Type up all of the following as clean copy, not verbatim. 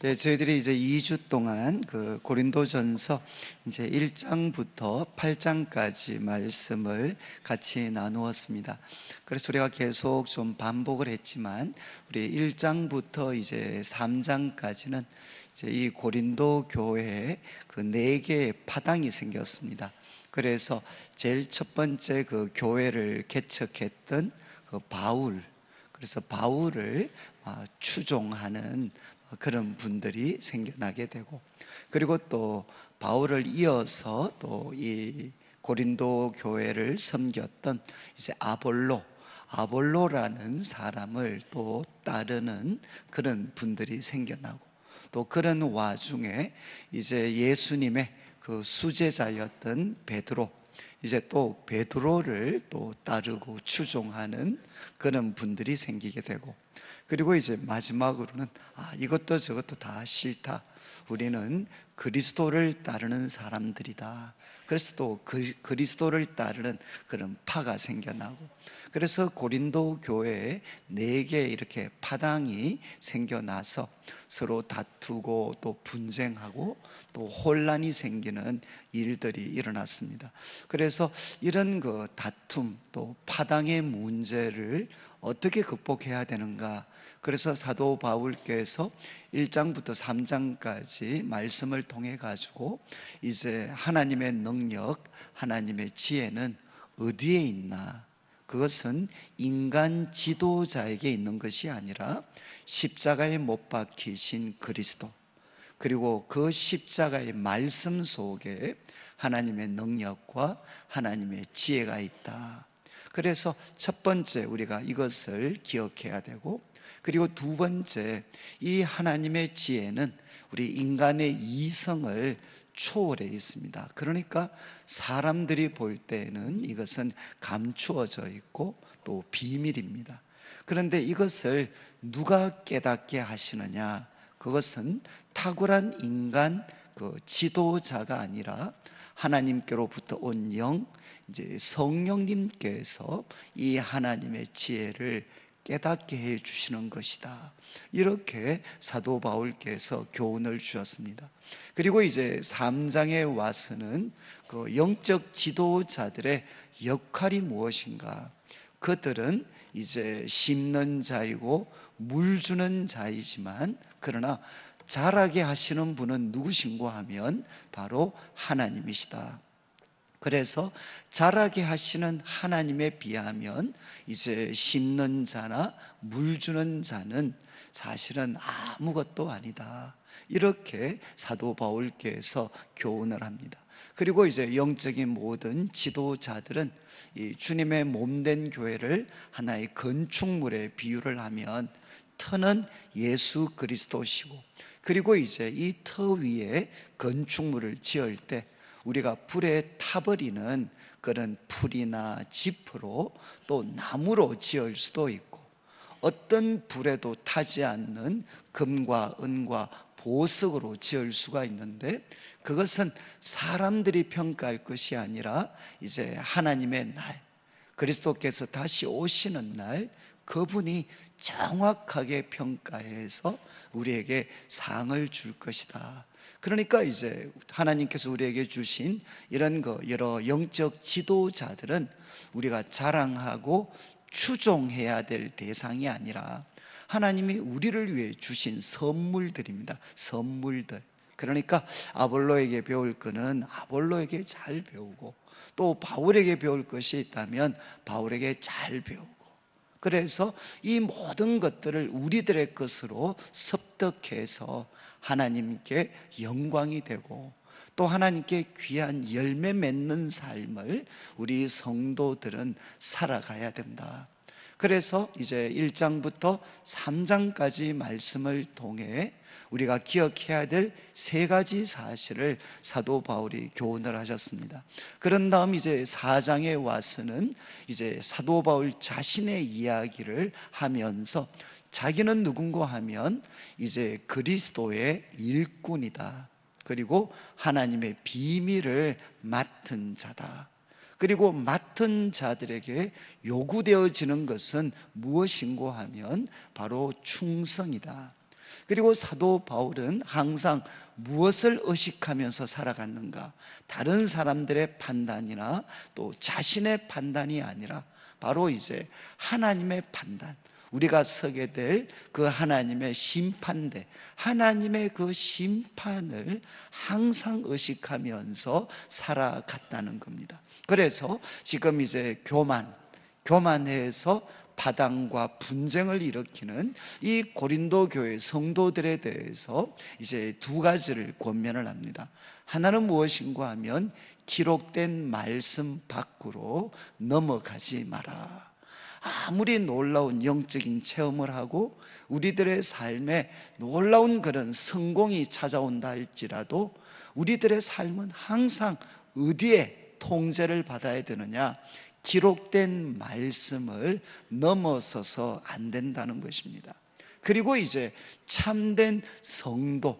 네, 저희들이 이제 2주 동안 그 고린도전서 이제 1장부터 8장까지 말씀을 같이 나누었습니다. 그래서 우리가 계속 좀 반복을 했지만 우리 1장부터 이제 3장까지는 이제 이 고린도 교회에 그 4개의 파당이 생겼습니다. 그래서 제일 첫 번째 그 교회를 개척했던 그 바울, 그래서 바울을 추종하는 그런 분들이 생겨나게 되고, 그리고 또 바울을 이어서 또 이 고린도 교회를 섬겼던 이제 아볼로라는 사람을 또 따르는 그런 분들이 생겨나고, 또 그런 와중에 이제 예수님의 그 수제자였던 베드로, 이제 또 베드로를 또 따르고 추종하는 그런 분들이 생기게 되고, 그리고 이제 마지막으로는 이것도 저것도 다 싫다, 우리는 그리스도를 따르는 사람들이다. 그래서 또 그리스도를 따르는 그런 파가 생겨나고, 그래서 고린도 교회에 4개 이렇게 파당이 생겨나서 서로 다투고 또 분쟁하고 또 혼란이 생기는 일들이 일어났습니다. 그래서 이런 그 다툼 또 파당의 문제를 어떻게 극복해야 되는가? 그래서 사도 바울께서 1장부터 3장까지 말씀을 통해 가지고 이제 하나님의 능력, 하나님의 지혜는 어디에 있나? 그것은 인간 지도자에게 있는 것이 아니라 십자가에 못 박히신 그리스도, 그리고 그 십자가의 말씀 속에 하나님의 능력과 하나님의 지혜가 있다. 그래서 첫 번째 우리가 이것을 기억해야 되고, 그리고 두 번째, 이 하나님의 지혜는 우리 인간의 이성을 초월해 있습니다. 그러니까 사람들이 볼 때는 이것은 감추어져 있고 또 비밀입니다. 그런데 이것을 누가 깨닫게 하시느냐? 그것은 탁월한 인간 그 지도자가 아니라 하나님께로부터 온 영, 이제 성령님께서 이 하나님의 지혜를 깨닫게 해 주시는 것이다. 이렇게 사도 바울께서 교훈을 주셨습니다. 그리고 이제 3장에 와서는 그 영적 지도자들의 역할이 무엇인가? 그들은 이제 심는 자이고 물 주는 자이지만, 그러나 자라게 하시는 분은 누구신고 하면 바로 하나님이시다. 그래서 자라게 하시는 하나님에 비하면 이제 심는 자나 물 주는 자는 사실은 아무것도 아니다. 이렇게 사도 바울께서 교훈을 합니다. 그리고 이제 영적인 모든 지도자들은 이 주님의 몸된 교회를 하나의 건축물에 비유를 하면 터는 예수 그리스도시고, 그리고 이제 이 터 위에 건축물을 지을 때 우리가 불에 타버리는 그런 풀이나 지프로 또 나무로 지을 수도 있고, 어떤 불에도 타지 않는 금과 은과 보석으로 지을 수가 있는데, 그것은 사람들이 평가할 것이 아니라 이제 하나님의 날, 그리스도께서 다시 오시는 날, 그분이 정확하게 평가해서 우리에게 상을 줄 것이다. 그러니까 이제 하나님께서 우리에게 주신 이런 여러 영적 지도자들은 우리가 자랑하고 추종해야 될 대상이 아니라 하나님이 우리를 위해 주신 선물들입니다. 선물들. 그러니까 아볼로에게 배울 거는 아볼로에게 잘 배우고, 또 바울에게 배울 것이 있다면 바울에게 잘 배우고, 그래서 이 모든 것들을 우리들의 것으로 습득해서 하나님께 영광이 되고, 또 하나님께 귀한 열매 맺는 삶을 우리 성도들은 살아가야 된다. 그래서 이제 1장부터 3장까지 말씀을 통해 우리가 기억해야 될 3가지 사실을 사도 바울이 교훈을 하셨습니다. 그런 다음 이제 4장에 와서는 이제 사도 바울 자신의 이야기를 하면서 자기는 누군가 하면 이제 그리스도의 일꾼이다. 그리고 하나님의 비밀을 맡은 자다. 그리고 맡은 자들에게 요구되어지는 것은 무엇인고 하면 바로 충성이다. 그리고 사도 바울은 항상 무엇을 의식하면서 살아갔는가? 다른 사람들의 판단이나 또 자신의 판단이 아니라 바로 이제 하나님의 판단, 우리가 서게 될 그 하나님의 심판대, 하나님의 그 심판을 항상 의식하면서 살아갔다는 겁니다. 그래서 지금 이제 교만해서 파당과 분쟁을 일으키는 이 고린도 교회 성도들에 대해서 이제 두 가지를 권면을 합니다. 하나는 무엇인가 하면 기록된 말씀 밖으로 넘어가지 마라. 아무리 놀라운 영적인 체험을 하고 우리들의 삶에 놀라운 그런 성공이 찾아온다 할지라도 우리들의 삶은 항상 어디에 통제를 받아야 되느냐? 기록된 말씀을 넘어서서 안 된다는 것입니다. 그리고 이제 참된 성도,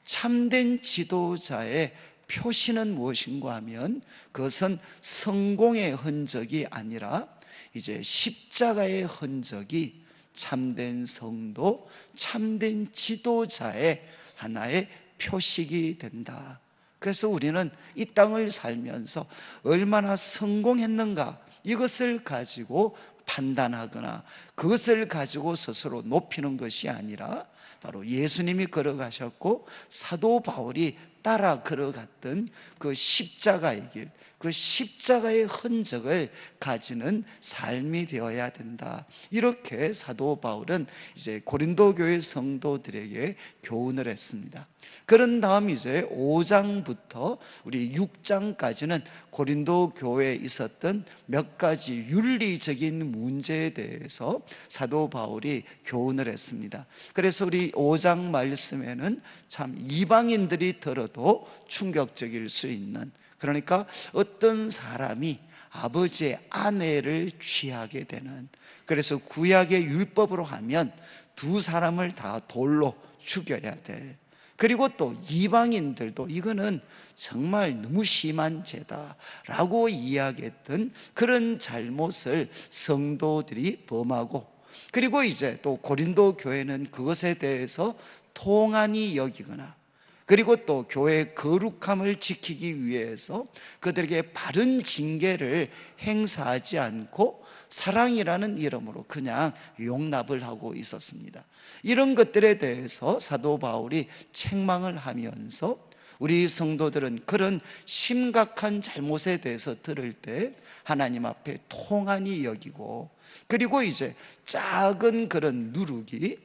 참된 지도자의 표시는 무엇인가 하면 그것은 성공의 흔적이 아니라 이제 십자가의 흔적이 참된 성도, 참된 지도자의 하나의 표식이 된다. 그래서 우리는 이 땅을 살면서 얼마나 성공했는가 이것을 가지고 판단하거나 그것을 가지고 스스로 높이는 것이 아니라 바로 예수님이 걸어가셨고 사도 바울이 따라 걸어갔던 그 십자가의 길, 그 십자가의 흔적을 가지는 삶이 되어야 된다. 이렇게 사도 바울은 이제 고린도 교회 성도들에게 교훈을 했습니다. 그런 다음 이제 5장부터 우리 6장까지는 고린도 교회에 있었던 몇 가지 윤리적인 문제에 대해서 사도 바울이 교훈을 했습니다. 그래서 우리 5장 말씀에는 참 이방인들이 들어도 충격적일 수 있는, 그러니까 어떤 사람이 아버지의 아내를 취하게 되는, 그래서 구약의 율법으로 하면 두 사람을 다 돌로 죽여야 될, 그리고 또 이방인들도 이거는 정말 너무 심한 죄다라고 이야기했던 그런 잘못을 성도들이 범하고, 그리고 이제 또 고린도 교회는 그것에 대해서 통한이 여기거나 그리고 또 교회의 거룩함을 지키기 위해서 그들에게 바른 징계를 행사하지 않고 사랑이라는 이름으로 그냥 용납을 하고 있었습니다. 이런 것들에 대해서 사도 바울이 책망을 하면서 우리 성도들은 그런 심각한 잘못에 대해서 들을 때 하나님 앞에 통한이 여기고, 그리고 이제 작은 그런 누룩이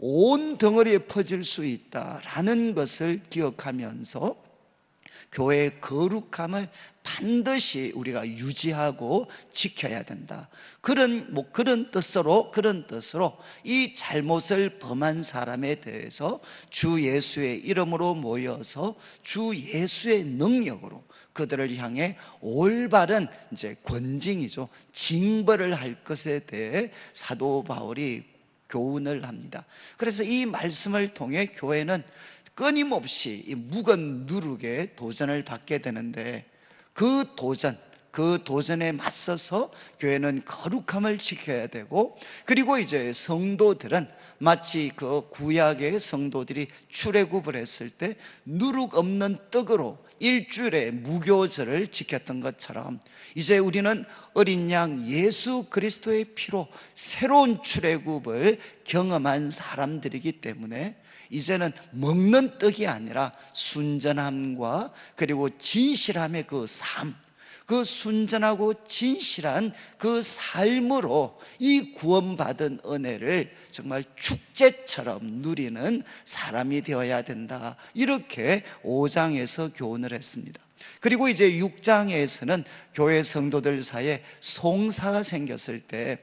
온 덩어리에 퍼질 수 있다라는 것을 기억하면서 교회의 거룩함을 반드시 우리가 유지하고 지켜야 된다. 그런 뜻으로 이 잘못을 범한 사람에 대해서 주 예수의 이름으로 모여서 주 예수의 능력으로 그들을 향해 올바른 이제 권징이죠, 징벌을 할 것에 대해 사도 바울이 교훈을 합니다. 그래서 이 말씀을 통해 교회는 끊임없이 이 묵은 누룩에 도전을 받게 되는데 그 도전에 맞서서 교회는 거룩함을 지켜야 되고, 그리고 이제 성도들은 마치 그 구약의 성도들이 출애굽을 했을 때 누룩 없는 떡으로 일주일에 무교절을 지켰던 것처럼 이제 우리는 어린 양 예수 그리스도의 피로 새로운 출애굽을 경험한 사람들이기 때문에 이제는 먹는 떡이 아니라 순전함과 그리고 진실함의 그 삶, 그 순전하고 진실한 그 삶으로 이 구원받은 은혜를 정말 축제처럼 누리는 사람이 되어야 된다. 이렇게 5장에서 교훈을 했습니다. 그리고 이제 6장에서는 교회 성도들 사이에 송사가 생겼을 때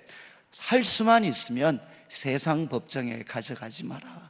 할 수만 있으면 세상 법정에 가져가지 마라.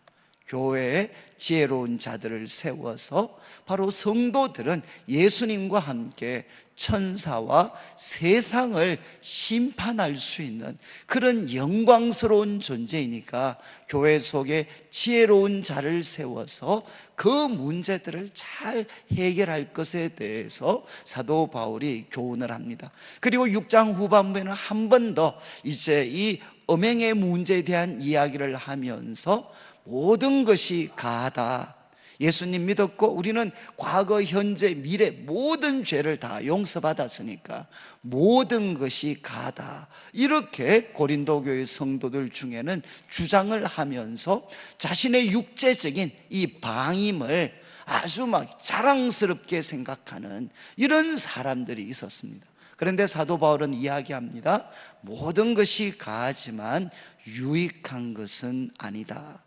교회에 지혜로운 자들을 세워서 바로 성도들은 예수님과 함께 천사와 세상을 심판할 수 있는 그런 영광스러운 존재이니까 교회 속에 지혜로운 자를 세워서 그 문제들을 잘 해결할 것에 대해서 사도 바울이 교훈을 합니다. 그리고 6장 후반부에는 한 번 더 이제 이 음행의 문제에 대한 이야기를 하면서 모든 것이 가하다. 예수님 믿었고 우리는 과거, 현재, 미래 모든 죄를 다 용서받았으니까 모든 것이 가하다, 이렇게 고린도 교회 성도들 중에는 주장을 하면서 자신의 육체적인 이 방임을 아주 막 자랑스럽게 생각하는 이런 사람들이 있었습니다. 그런데 사도 바울은 이야기합니다. 모든 것이 가하지만 유익한 것은 아니다.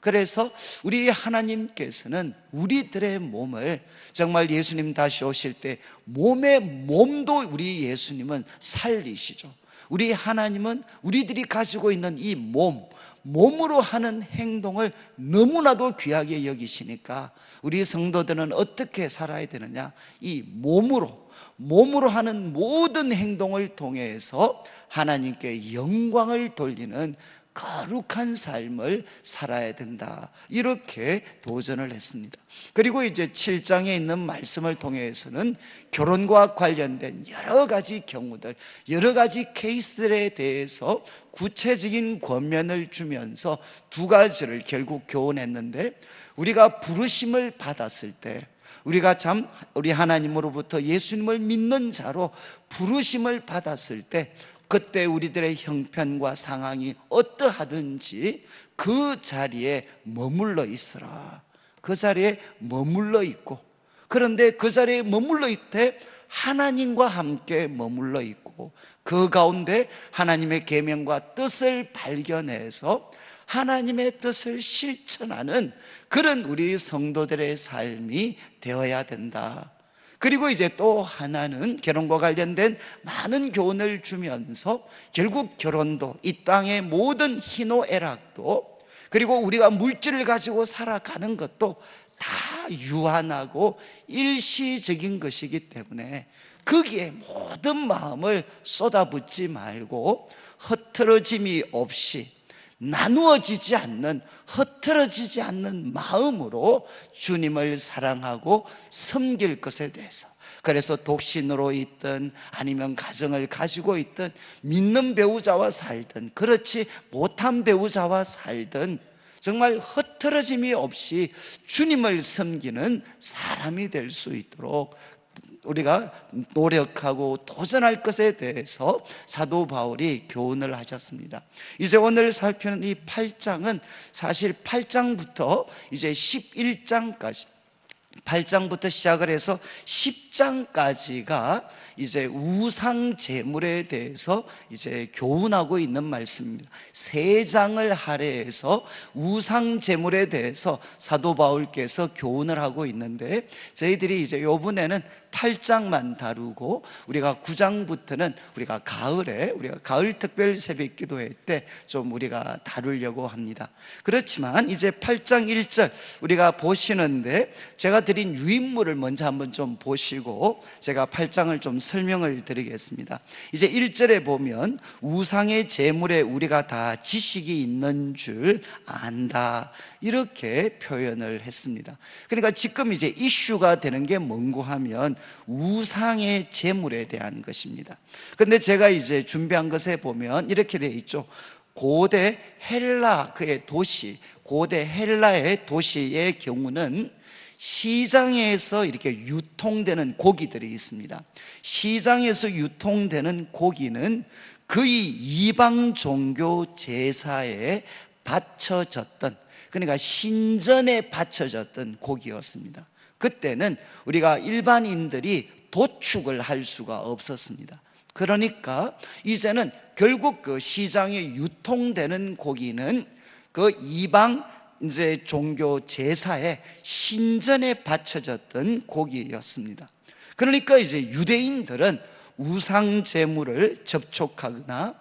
그래서 우리 하나님께서는 우리들의 몸을 정말 예수님 다시 오실 때 몸의 몸도 우리 예수님은 살리시죠. 우리 하나님은 우리들이 가지고 있는 이 몸으로 하는 행동을 너무나도 귀하게 여기시니까 우리 성도들은 어떻게 살아야 되느냐? 이 몸으로 하는 모든 행동을 통해서 하나님께 영광을 돌리는 거룩한 삶을 살아야 된다, 이렇게 도전을 했습니다. 그리고 이제 7장에 있는 말씀을 통해서는 결혼과 관련된 여러 가지 경우들, 여러 가지 케이스들에 대해서 구체적인 권면을 주면서 두 가지를 결국 교훈했는데, 우리가 부르심을 받았을 때, 우리가 참 우리 하나님으로부터 예수님을 믿는 자로 부르심을 받았을 때, 그때 우리들의 형편과 상황이 어떠하든지 그 자리에 머물러 있으라. 그 자리에 머물러 있고, 그런데 그 자리에 머물러 있되 하나님과 함께 머물러 있고, 그 가운데 하나님의 계명과 뜻을 발견해서 하나님의 뜻을 실천하는 그런 우리 성도들의 삶이 되어야 된다. 그리고 이제 또 하나는 결혼과 관련된 많은 교훈을 주면서 결국 결혼도, 이 땅의 모든 희노애락도, 그리고 우리가 물질을 가지고 살아가는 것도 다 유한하고 일시적인 것이기 때문에 거기에 모든 마음을 쏟아붓지 말고 흐트러짐이 없이 나누어지지 않는, 흐트러지지 않는 마음으로 주님을 사랑하고 섬길 것에 대해서, 그래서 독신으로 있든 아니면 가정을 가지고 있든 믿는 배우자와 살든 그렇지 못한 배우자와 살든 정말 흐트러짐이 없이 주님을 섬기는 사람이 될 수 있도록 우리가 노력하고 도전할 것에 대해서 사도 바울이 교훈을 하셨습니다. 이제 오늘 살피는 이 8장은 사실 8장부터 이제 11장까지, 8장부터 시작을 해서 10장까지가 이제 우상 제물에 대해서 이제 교훈하고 있는 말씀입니다. 3장을 할애해서 우상 제물에 대해서 사도 바울께서 교훈을 하고 있는데, 저희들이 이제 이번에는 8장만 다루고 우리가 9장부터는 우리가 가을 특별 새벽 기도회 때 좀 우리가 다루려고 합니다. 그렇지만 이제 8장 1절 우리가 보시는데, 제가 드린 유인물을 먼저 한번 좀 보시고 제가 8장을 좀 설명을 드리겠습니다. 이제 1절에 보면 우상의 제물에 우리가 다 지식이 있는 줄 안다, 이렇게 표현을 했습니다. 그러니까 지금 이제 이슈가 되는 게 뭔고 하면 우상의 제물에 대한 것입니다. 근데 제가 이제 준비한 것에 보면 이렇게 되어 있죠. 고대 헬라 그의 도시, 고대 헬라의 도시의 경우는 시장에서 이렇게 유통되는 고기들이 있습니다. 시장에서 유통되는 고기는 거의 이방 종교 제사에 바쳐졌던, 그러니까 신전에 바쳐졌던 고기였습니다. 그때는 우리가 일반인들이 도축을 할 수가 없었습니다. 그러니까 이제는 결국 그 시장에 유통되는 고기는 그 이방 이제 종교 제사에 신전에 바쳐졌던 고기였습니다. 그러니까 이제 유대인들은 우상 제물을 접촉하거나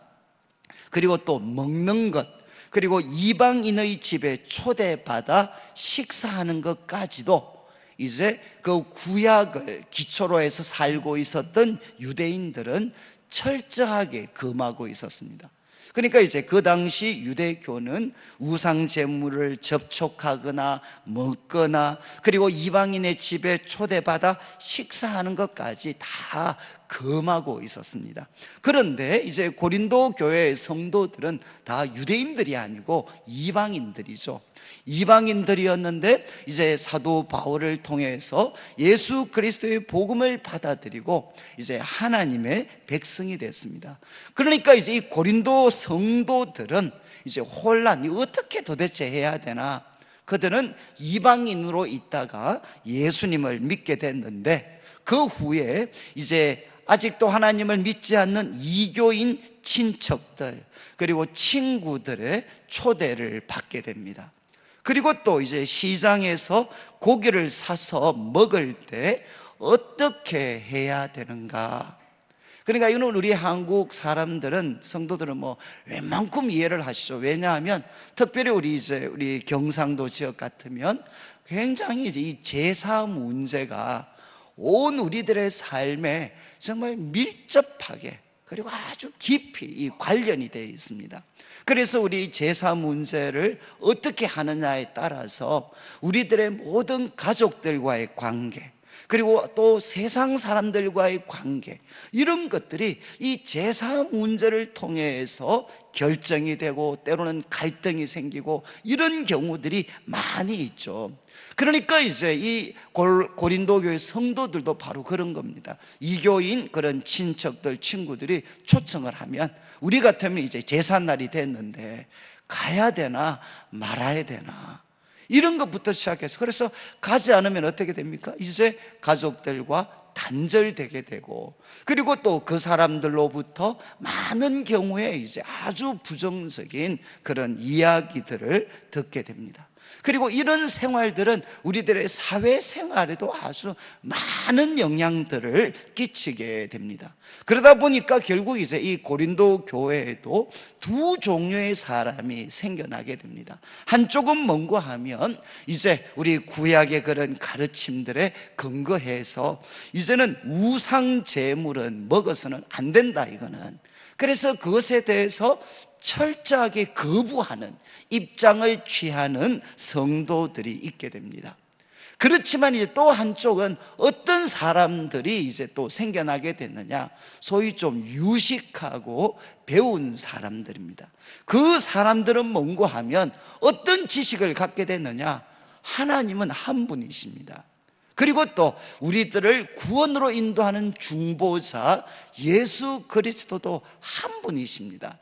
그리고 또 먹는 것, 그리고 이방인의 집에 초대받아 식사하는 것까지도 이제 그 구약을 기초로 해서 살고 있었던 유대인들은 철저하게 금하고 있었습니다. 그러니까 이제 그 당시 유대교는 우상 제물을 접촉하거나 먹거나 그리고 이방인의 집에 초대받아 식사하는 것까지 다 금하고 있었습니다. 그런데 이제 고린도 교회의 성도들은 다 유대인들이 아니고 이방인들이죠. 이방인들이었는데 이제 사도 바울을 통해서 예수 그리스도의 복음을 받아들이고 이제 하나님의 백성이 됐습니다. 그러니까 이제 이 고린도 성도들은 이제 혼란이 어떻게 도대체 해야 되나, 그들은 이방인으로 있다가 예수님을 믿게 됐는데 그 후에 이제 아직도 하나님을 믿지 않는 이교인 친척들 그리고 친구들의 초대를 받게 됩니다. 그리고 또 이제 시장에서 고기를 사서 먹을 때 어떻게 해야 되는가. 그러니까 이거는 우리 한국 사람들은, 성도들은 뭐 웬만큼 이해를 하시죠. 왜냐하면 특별히 우리 경상도 지역 같으면 굉장히 이제 이 제사 문제가 온 우리들의 삶에 정말 밀접하게 그리고 아주 깊이 이 관련이 되어 있습니다. 그래서 우리 제사 문제를 어떻게 하느냐에 따라서 우리들의 모든 가족들과의 관계, 그리고 또 세상 사람들과의 관계, 이런 것들이 이 제사 문제를 통해서 결정이 되고 때로는 갈등이 생기고 이런 경우들이 많이 있죠. 그러니까 이제 이 고린도 교회 성도들도 바로 그런 겁니다. 이교인 그런 친척들, 친구들이 초청을 하면 우리 같으면 이제 제삿날이 됐는데 가야 되나 말아야 되나, 이런 것부터 시작해서, 그래서 가지 않으면 어떻게 됩니까? 이제 가족들과 단절되게 되고, 그리고 또 그 사람들로부터 많은 경우에 이제 아주 부정적인 그런 이야기들을 듣게 됩니다. 그리고 이런 생활들은 우리들의 사회생활에도 아주 많은 영향들을 끼치게 됩니다. 그러다 보니까 결국 이제 이 고린도 교회에도 두 종류의 사람이 생겨나게 됩니다. 한쪽은 뭔가 하면 이제 우리 구약의 그런 가르침들에 근거해서 이제는 우상 제물은 먹어서는 안 된다, 이거는. 그래서 그것에 대해서 철저하게 거부하는 입장을 취하는 성도들이 있게 됩니다. 그렇지만 이제 또 한쪽은 어떤 사람들이 이제 또 생겨나게 됐느냐, 소위 좀 유식하고 배운 사람들입니다. 그 사람들은 뭔가 하면 어떤 지식을 갖게 됐느냐, 하나님은 한 분이십니다. 그리고 또 우리들을 구원으로 인도하는 중보자 예수 그리스도도 한 분이십니다.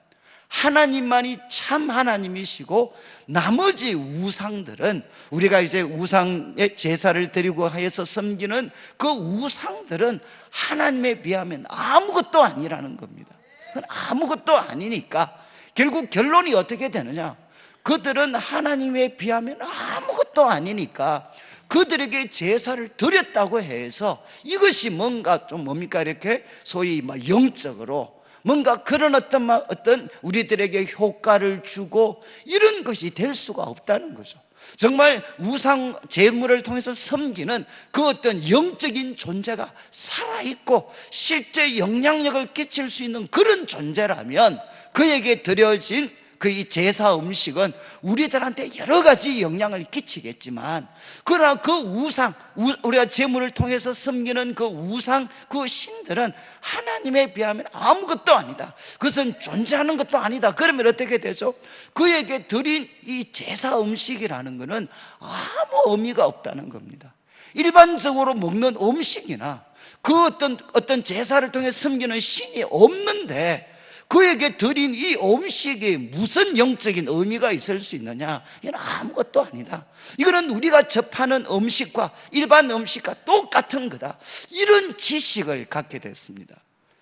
하나님만이 참 하나님이시고 나머지 우상들은, 우리가 이제 우상의 제사를 드리고 해서 섬기는 그 우상들은 하나님에 비하면 아무것도 아니라는 겁니다. 그건 아무것도 아니니까 결국 결론이 어떻게 되느냐, 그들은 하나님에 비하면 아무것도 아니니까 그들에게 제사를 드렸다고 해서 이것이 뭔가 좀 뭡니까, 이렇게 소위 막 영적으로 뭔가 그런 어떤 우리들에게 효과를 주고 이런 것이 될 수가 없다는 거죠. 정말 우상 제물을 통해서 섬기는 그 어떤 영적인 존재가 살아있고 실제 영향력을 끼칠 수 있는 그런 존재라면 그에게 드려진 그 이 제사 음식은 우리들한테 여러 가지 영향을 끼치겠지만, 그러나 그 우상, 우리가 제물을 통해서 섬기는 그 우상, 그 신들은 하나님에 비하면 아무것도 아니다, 그것은 존재하는 것도 아니다. 그러면 어떻게 되죠? 그에게 드린 이 제사 음식이라는 것은 아무 의미가 없다는 겁니다. 일반적으로 먹는 음식이나 그 어떤 제사를 통해 섬기는 신이 없는데 그에게 드린 이 음식이 무슨 영적인 의미가 있을 수 있느냐? 이건 아무것도 아니다. 이거는 우리가 접하는 음식과 일반 음식과 똑같은 거다, 이런 지식을 갖게 됐습니다.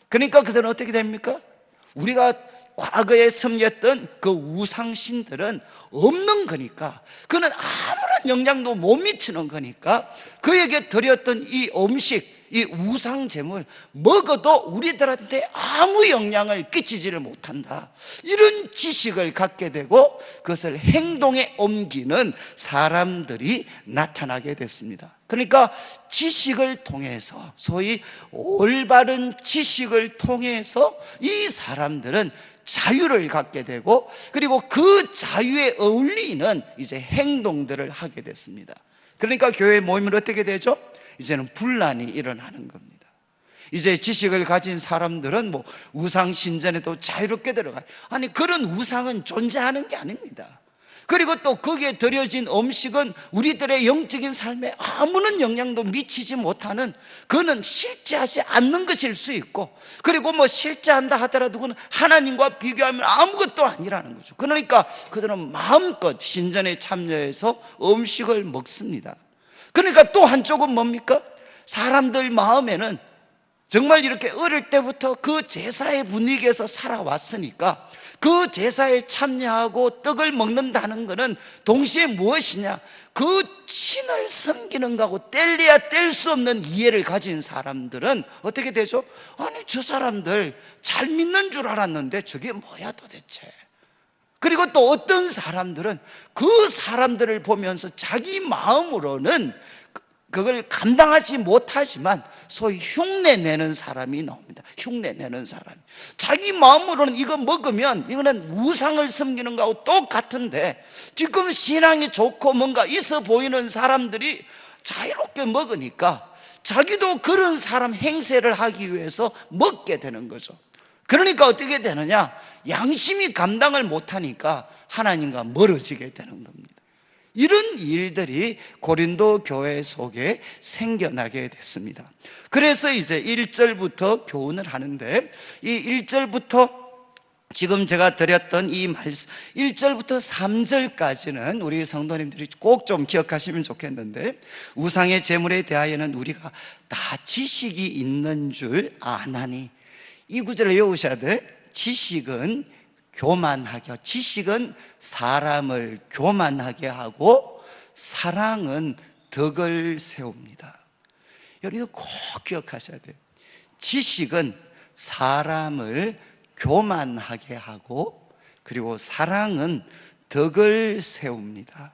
그러니까 그들은 어떻게 됩니까? 우리가 과거에 섬겼던 그 우상신들은 없는 거니까, 그는 아무런 영향도 못 미치는 거니까 그에게 드렸던 이 음식, 이 우상 제물 먹어도 우리들한테 아무 영향을 끼치지를 못한다, 이런 지식을 갖게 되고 그것을 행동에 옮기는 사람들이 나타나게 됐습니다. 그러니까 지식을 통해서, 소위 올바른 지식을 통해서 이 사람들은 자유를 갖게 되고, 그리고 그 자유에 어울리는 이제 행동들을 하게 됐습니다. 그러니까 교회 모임은 어떻게 되죠? 이제는 분란이 일어나는 겁니다. 이제 지식을 가진 사람들은 뭐 우상 신전에도 자유롭게 들어가요. 아니, 그런 우상은 존재하는 게 아닙니다. 그리고 또 거기에 들여진 음식은 우리들의 영적인 삶에 아무런 영향도 미치지 못하는, 그는 실제하지 않는 것일 수 있고, 그리고 뭐 실제한다 하더라도 그는 하나님과 비교하면 아무것도 아니라는 거죠. 그러니까 그들은 마음껏 신전에 참여해서 음식을 먹습니다. 그러니까 또 한쪽은 뭡니까? 사람들 마음에는 정말 이렇게 어릴 때부터 그 제사의 분위기에서 살아왔으니까 그 제사에 참여하고 떡을 먹는다는 것은 동시에 무엇이냐? 그 신을 섬기는 거하고 뗄래야 뗄 수 없는 이해를 가진 사람들은 어떻게 되죠? 아니, 저 사람들 잘 믿는 줄 알았는데 저게 뭐야 도대체? 그리고 또 어떤 사람들은 그 사람들을 보면서 자기 마음으로는 그걸 감당하지 못하지만 소위 흉내내는 사람이 나옵니다. 흉내내는 사람. 자기 마음으로는 이거 먹으면 이거는 우상을 섬기는 거하고 똑같은데, 지금 신앙이 좋고 뭔가 있어 보이는 사람들이 자유롭게 먹으니까 자기도 그런 사람 행세를 하기 위해서 먹게 되는 거죠. 그러니까 어떻게 되느냐? 양심이 감당을 못하니까 하나님과 멀어지게 되는 겁니다. 이런 일들이 고린도 교회 속에 생겨나게 됐습니다. 그래서 이제 1절부터 교훈을 하는데, 이 1절부터 지금 제가 드렸던 이 말씀 1절부터 3절까지는 우리 성도님들이 꼭 좀 기억하시면 좋겠는데, 우상의 제물에 대하여는 우리가 다 지식이 있는 줄 아나니, 이 구절을 외우셔야 돼. 지식은 교만하게, 지식은 사람을 교만하게 하고 사랑은 덕을 세웁니다. 여러분, 이거 꼭 기억하셔야 돼요. 지식은 사람을 교만하게 하고, 그리고 사랑은 덕을 세웁니다.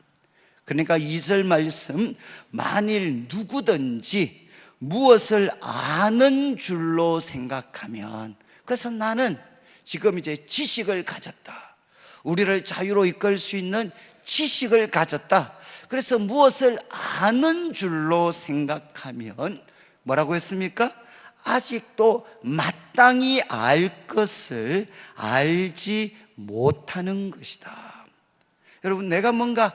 그러니까 2절 말씀, 만일 누구든지 무엇을 아는 줄로 생각하면, 그래서 나는 지금 이제 지식을 가졌다, 우리를 자유로 이끌 수 있는 지식을 가졌다, 그래서 무엇을 아는 줄로 생각하면 뭐라고 했습니까? 아직도 마땅히 알 것을 알지 못하는 것이다. 여러분, 내가 뭔가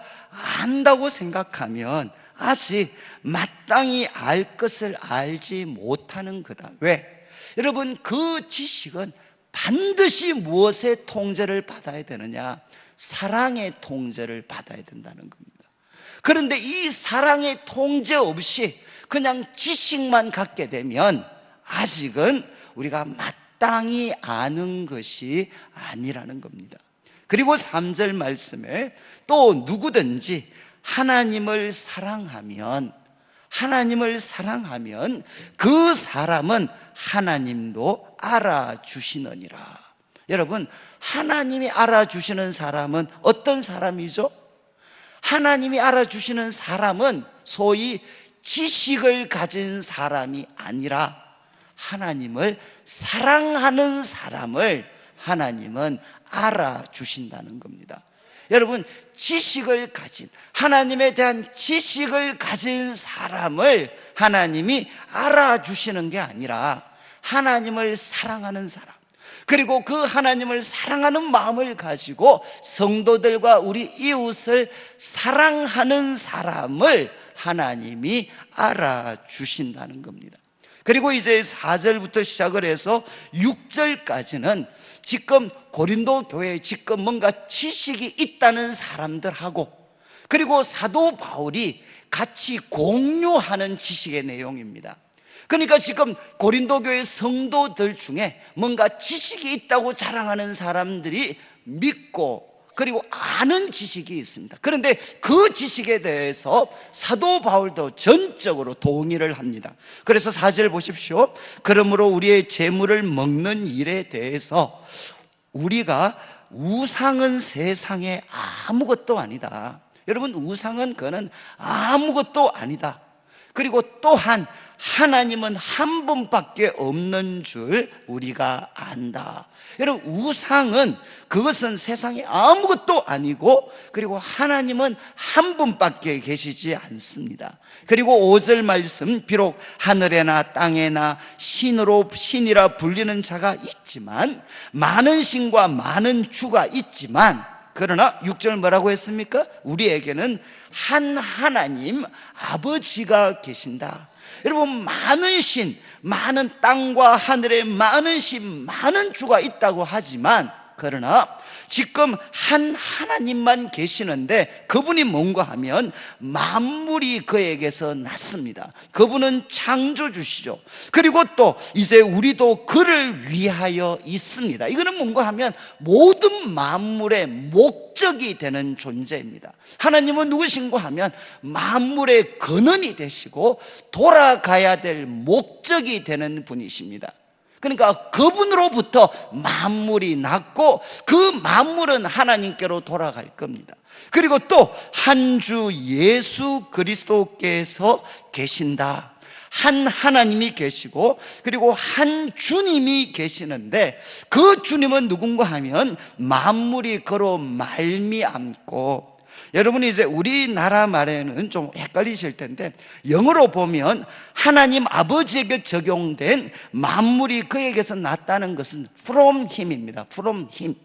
안다고 생각하면 아직 마땅히 알 것을 알지 못하는 거다. 왜? 여러분, 그 지식은 반드시 무엇의 통제를 받아야 되느냐? 사랑의 통제를 받아야 된다는 겁니다. 그런데 이 사랑의 통제 없이 그냥 지식만 갖게 되면 아직은 우리가 마땅히 아는 것이 아니라는 겁니다. 그리고 3절 말씀에 또 누구든지 하나님을 사랑하면 그 사람은 하나님도 알아주시느니라. 여러분, 하나님이 알아주시는 사람은 어떤 사람이죠? 하나님이 알아주시는 사람은 소위 지식을 가진 사람이 아니라 하나님을 사랑하는 사람을 하나님은 알아주신다는 겁니다. 여러분, 지식을 가진, 하나님에 대한 지식을 가진 사람을 하나님이 알아주시는 게 아니라 하나님을 사랑하는 사람, 그리고 그 하나님을 사랑하는 마음을 가지고 성도들과 우리 이웃을 사랑하는 사람을 하나님이 알아주신다는 겁니다. 그리고 이제 4절부터 시작을 해서 6절까지는 지금 고린도 교회에 지금 뭔가 지식이 있다는 사람들하고, 그리고 사도 바울이 같이 공유하는 지식의 내용입니다. 그러니까 지금 고린도 교회 성도들 중에 뭔가 지식이 있다고 자랑하는 사람들이 믿고 그리고 아는 지식이 있습니다. 그런데 그 지식에 대해서 사도 바울도 전적으로 동의를 합니다. 그래서 4절 보십시오. 그러므로 우리의 재물을 먹는 일에 대해서 우리가 우상은 세상에 아무것도 아니다. 여러분, 우상은 그는 아무것도 아니다. 그리고 또한 하나님은 한 분밖에 없는 줄 우리가 안다. 여러분, 우상은 그것은 세상에 아무것도 아니고, 그리고 하나님은 한 분밖에 계시지 않습니다. 그리고 5절 말씀, 비록 하늘에나 땅에나 신이라 불리는 자가 있지만, 많은 신과 많은 주가 있지만, 그러나 6절 뭐라고 했습니까? 우리에게는 한 하나님 아버지가 계신다. 여러분, 많은 신, 많은 땅과 하늘에 많은 신, 많은 주가 있다고 하지만, 그러나 지금 한 하나님만 계시는데, 그분이 뭔가 하면 만물이 그에게서 났습니다. 그분은 창조주시죠. 그리고 또 이제 우리도 그를 위하여 있습니다. 이거는 뭔가 하면 모든 만물의 목적이 되는 존재입니다. 하나님은 누구신가 하면 만물의 근원이 되시고 돌아가야 될 목적이 되는 분이십니다. 그러니까 그분으로부터 만물이 났고, 그 만물은 하나님께로 돌아갈 겁니다. 그리고 또 한 주 예수 그리스도께서 계신다. 한 하나님이 계시고, 그리고 한 주님이 계시는데, 그 주님은 누군가 하면 만물이 그로 말미암고, 여러분이 이제 우리나라 말에는 좀 헷갈리실 텐데, 영어로 보면 하나님 아버지에게 적용된 만물이 그에게서 났다는 것은 from him입니다. from him.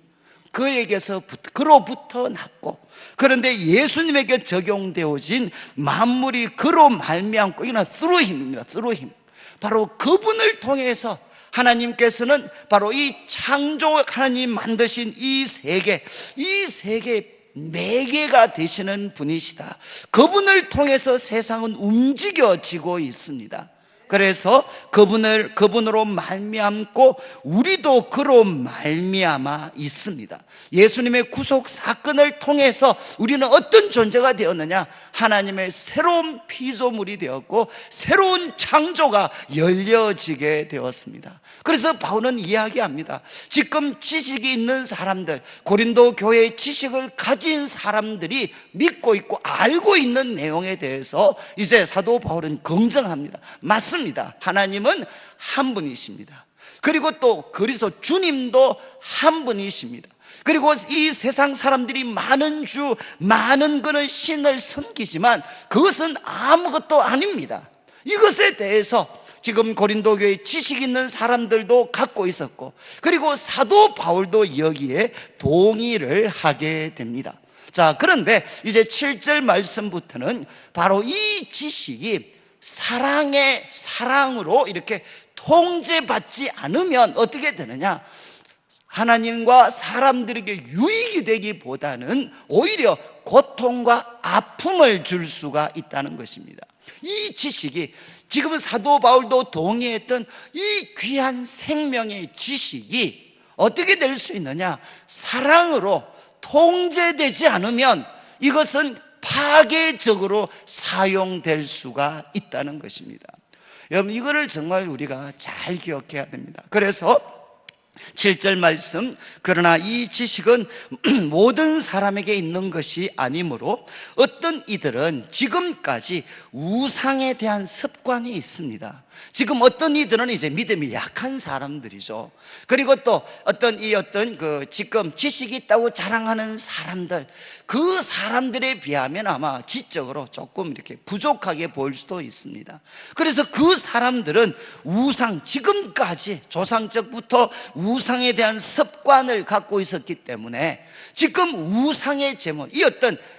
그로부터 났고, 그런데 예수님에게 적용되어진 만물이 그로 말미암고, 이는 through him입니다. through him. 바로 그분을 통해서 하나님께서는 바로 이 창조, 하나님 만드신 이 세계 매개가 되시는 분이시다. 그분을 통해서 세상은 움직여지고 있습니다. 그래서 그분으로 말미암고 우리도 그로 말미암아 있습니다. 예수님의 구속 사건을 통해서 우리는 어떤 존재가 되었느냐? 하나님의 새로운 피조물이 되었고 새로운 창조가 열려지게 되었습니다. 그래서 바울은 이야기합니다. 지금 지식이 있는 사람들, 고린도 교회의 지식을 가진 사람들이 믿고 있고 알고 있는 내용에 대해서 이제 사도 바울은 긍정합니다. 맞습니다. 하나님은 한 분이십니다. 그리고 또 그리스도 주님도 한 분이십니다. 그리고 이 세상 사람들이 많은 주, 많은 그런 신을 섬기지만 그것은 아무것도 아닙니다. 이것에 대해서 지금 고린도 교회 지식 있는 사람들도 갖고 있었고, 그리고 사도 바울도 여기에 동의를 하게 됩니다. 자, 그런데 이제 7절 말씀부터는 바로 이 지식이 사랑으로 이렇게 통제받지 않으면 어떻게 되느냐? 하나님과 사람들에게 유익이 되기보다는 오히려 고통과 아픔을 줄 수가 있다는 것입니다. 이 지식이, 지금 사도 바울도 동의했던 이 귀한 생명의 지식이 어떻게 될 수 있느냐? 사랑으로 통제되지 않으면 이것은 파괴적으로 사용될 수가 있다는 것입니다. 여러분, 이거를 정말 우리가 잘 기억해야 됩니다. 그래서 7절 말씀, 그러나 이 지식은 모든 사람에게 있는 것이 아니므로 어떤 이들은 지금까지 우상에 대한 습관이 있습니다. 지금 어떤 이들은 이제 믿음이 약한 사람들이죠. 그리고 또 어떤 지금 지식이 있다고 자랑하는 사람들, 그 사람들에 비하면 아마 지적으로 조금 이렇게 부족하게 보일 수도 있습니다. 그래서 그 사람들은 지금까지 조상적부터 우상에 대한 습관을 갖고 있었기 때문에 지금 우상의 제물,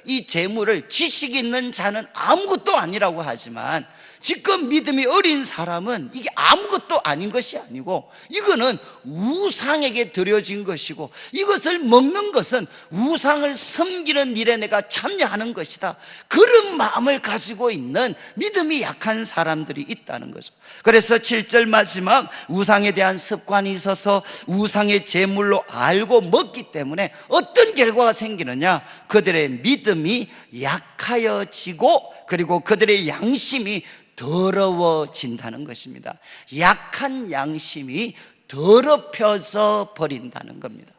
이 제물을 지식 있는 자는 아무것도 아니라고 하지만 지금 믿음이 어린 사람은 이게 아무것도 아닌 것이 아니고 이거는 우상에게 드려진 것이고 이것을 먹는 것은 우상을 섬기는 일에 내가 참여하는 것이다. 그런 마음을 가지고 있는 믿음이 약한 사람들이 있다는 거죠. 그래서 7절 마지막, 우상에 대한 습관이 있어서 우상의 제물로 알고 먹기 때문에 어떤 결과가 생기느냐? 그들의 믿음이 약하여지고 그리고 그들의 양심이 더러워진다는 것입니다. 약한 양심이 더럽혀져 버린다는 겁니다.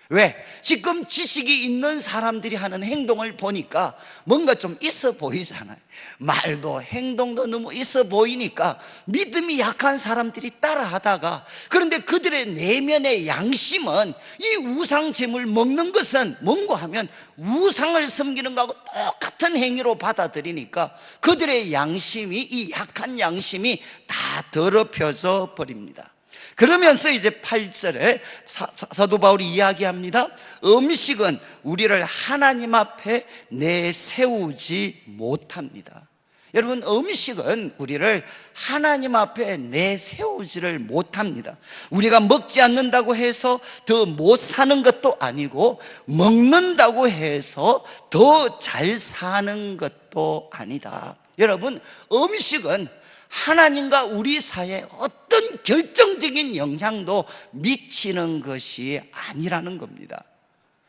왜? 지금 지식이 있는 사람들이 하는 행동을 보니까 뭔가 좀 있어 보이잖아요. 말도 행동도 너무 있어 보이니까 믿음이 약한 사람들이 따라하다가, 그런데 그들의 내면의 양심은 이 우상 제물 먹는 것은 뭔가 하면 우상을 섬기는 거하고 똑같은 행위로 받아들이니까 그들의 양심이, 이 약한 양심이 다 더럽혀져 버립니다. 그러면서 이제 8절에 사도 바울이 이야기합니다. 음식은 우리를 하나님 앞에 내세우지 못합니다. 여러분, 음식은 우리를 하나님 앞에 내세우지를 못합니다. 우리가 먹지 않는다고 해서 더 못 사는 것도 아니고, 먹는다고 해서 더 잘 사는 것도 아니다. 여러분, 음식은 하나님과 우리 사이에 어떤 결정적인 영향도 미치는 것이 아니라는 겁니다.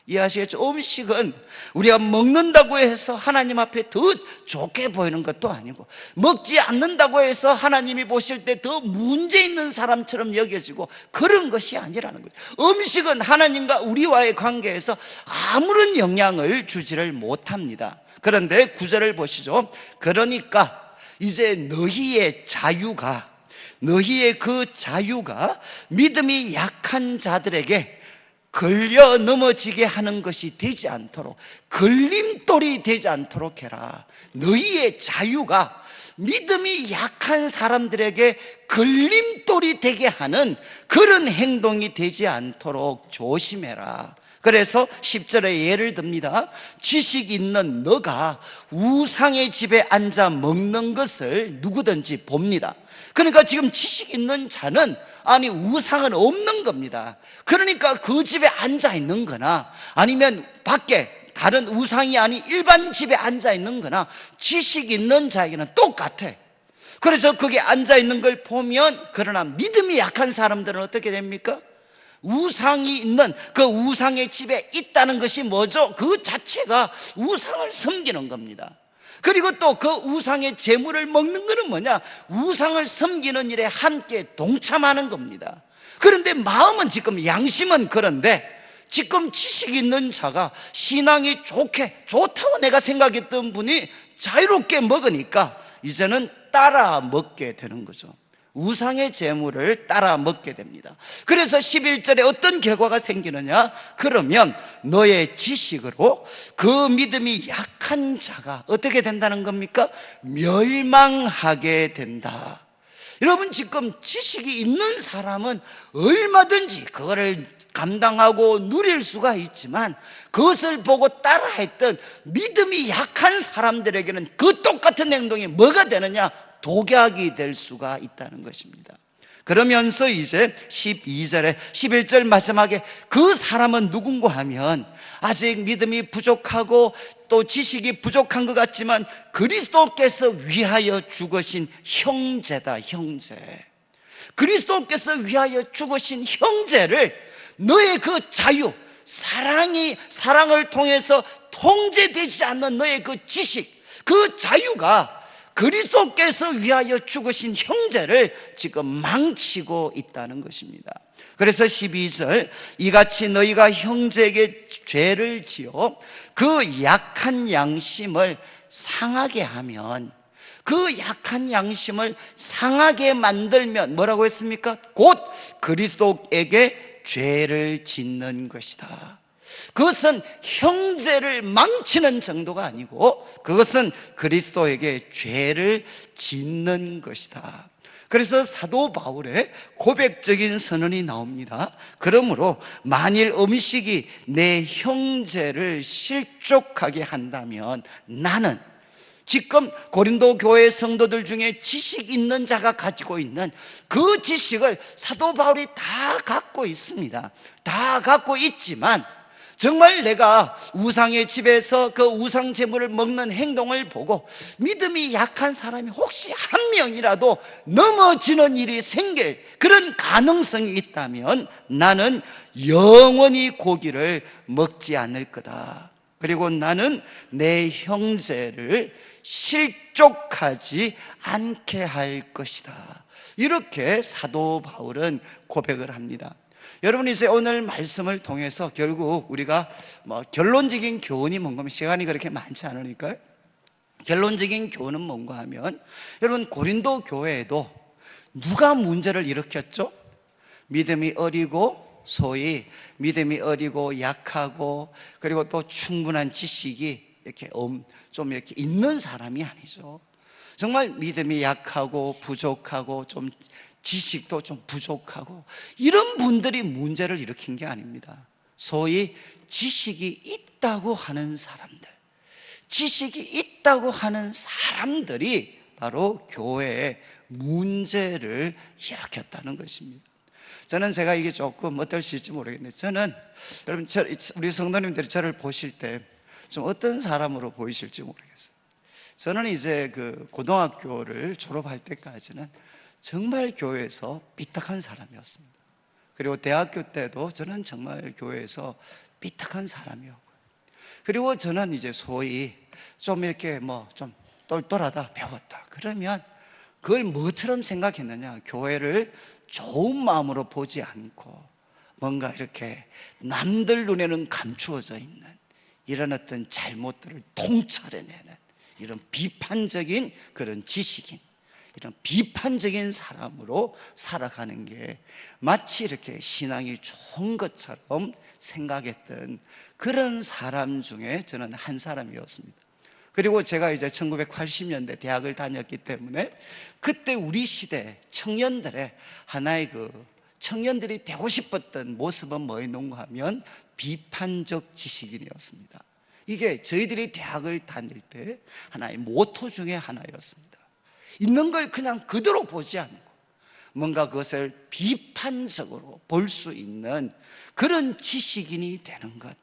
이해하시겠죠? 음식은 우리가 먹는다고 해서 하나님 앞에 더 좋게 보이는 것도 아니고, 먹지 않는다고 해서 하나님이 보실 때 더 문제 있는 사람처럼 여겨지고 그런 것이 아니라는 거죠. 음식은 하나님과 우리와의 관계에서 아무런 영향을 주지를 못합니다. 그런데 9절을 보시죠. 그러니까 이제 너희의 그 자유가 믿음이 약한 자들에게 걸려 넘어지게 하는 것이 되지 않도록, 걸림돌이 되지 않도록 해라. 너희의 자유가 믿음이 약한 사람들에게 걸림돌이 되게 하는 그런 행동이 되지 않도록 조심해라. 그래서 10절에 예를 듭니다. 지식 있는 너가 우상의 집에 앉아 먹는 것을 누구든지 봅니다. 그러니까 지금 지식 있는 자는, 아니 우상은 없는 겁니다. 그러니까 그 집에 앉아 있는 거나 아니면 밖에 다른 우상이 아닌 일반 집에 앉아 있는 거나 지식 있는 자에게는 똑같아. 그래서 거기에 앉아 있는 걸 보면, 그러나 믿음이 약한 사람들은 어떻게 됩니까? 우상이 있는 그 우상의 집에 있다는 것이 뭐죠? 그 자체가 우상을 섬기는 겁니다. 그리고 또 그 우상의 재물을 먹는 것은 뭐냐? 우상을 섬기는 일에 함께 동참하는 겁니다. 그런데 마음은, 지금 양심은 그런데 지금 지식 있는 자가 신앙이 좋다고 내가 생각했던 분이 자유롭게 먹으니까 이제는 따라 먹게 되는 거죠. 우상의 재물을 따라 먹게 됩니다. 그래서 11절에 어떤 결과가 생기느냐? 그러면 너의 지식으로 그 믿음이 약한 자가 어떻게 된다는 겁니까? 멸망하게 된다. 여러분, 지금 지식이 있는 사람은 얼마든지 그거를 감당하고 누릴 수가 있지만, 그것을 보고 따라했던 믿음이 약한 사람들에게는 그 똑같은 행동이 뭐가 되느냐? 독약이 될 수가 있다는 것입니다. 그러면서 이제 12절에 11절 마지막에 그 사람은 누군가 하면, 아직 믿음이 부족하고 또 지식이 부족한 것 같지만 그리스도께서 위하여 죽으신 형제다. 형제. 그리스도께서 위하여 죽으신 형제를 너의 그 자유, 사랑을 통해서 통제되지 않는 너의 그 지식, 그 자유가 그리스도께서 위하여 죽으신 형제를 지금 망치고 있다는 것입니다. 그래서 12절, 이같이 너희가 형제에게 죄를 지어 그 약한 양심을 상하게 하면, 그 약한 양심을 상하게 만들면 뭐라고 했습니까? 곧 그리스도에게 죄를 짓는 것이다. 그것은 형제를 망치는 정도가 아니고 그것은 그리스도에게 죄를 짓는 것이다. 그래서 사도 바울의 고백적인 선언이 나옵니다. 그러므로 만일 음식이 내 형제를 실족하게 한다면, 나는 지금 고린도 교회 성도들 중에 지식 있는 자가 가지고 있는 그 지식을 사도 바울이 다 갖고 있습니다. 다 갖고 있지만 정말 내가 우상의 집에서 그 우상 제물을 먹는 행동을 보고 믿음이 약한 사람이 혹시 한 명이라도 넘어지는 일이 생길 그런 가능성이 있다면 나는 영원히 고기를 먹지 않을 거다. 그리고 나는 내 형제를 실족하지 않게 할 것이다. 이렇게 사도 바울은 고백을 합니다. 여러분 이제 오늘 말씀을 통해서 결국 우리가 결론적인 교훈이 뭔가 하면 시간이 그렇게 많지 않으니까요. 결론적인 교훈은 뭔가 하면 여러분 고린도 교회에도 누가 문제를 일으켰죠? 믿음이 어리고 소위 믿음이 어리고 약하고 그리고 또 충분한 지식이 이렇게 좀 이렇게 있는 사람이 아니죠. 정말 믿음이 약하고 부족하고 좀 지식도 좀 부족하고 이런 분들이 문제를 일으킨 게 아닙니다. 소위 지식이 있다고 하는 사람들, 지식이 있다고 하는 사람들이 바로 교회에 문제를 일으켰다는 것입니다. 저는 제가 이게 조금 어떨지 모르겠는데 저는 여러분 우리 성도님들이 저를 보실 때 좀 어떤 사람으로 보이실지 모르겠어요. 저는 이제 그 고등학교를 졸업할 때까지는 정말 교회에서 삐딱한 사람이었습니다. 그리고 대학교 때도 저는 정말 교회에서 삐딱한 사람이었고요. 그리고 저는 이제 소위 좀 이렇게 좀 똘똘하다 배웠다 그러면 그걸 뭐처럼 생각했느냐, 교회를 좋은 마음으로 보지 않고 뭔가 이렇게 남들 눈에는 감추어져 있는 이런 어떤 잘못들을 통찰해내는 이런 비판적인 그런 지식인, 이런 비판적인 사람으로 살아가는 게 마치 이렇게 신앙이 좋은 것처럼 생각했던 그런 사람 중에 저는 한 사람이었습니다. 그리고 제가 이제 1980년대 대학을 다녔기 때문에 그때 우리 시대 청년들의 하나의 청년들이 되고 싶었던 모습은 뭐였는가 하면 비판적 지식인이었습니다. 이게 저희들이 대학을 다닐 때 하나의 모토 중에 하나였습니다. 있는 걸 그냥 그대로 보지 않고 뭔가 그것을 비판적으로 볼 수 있는 그런 지식인이 되는 것,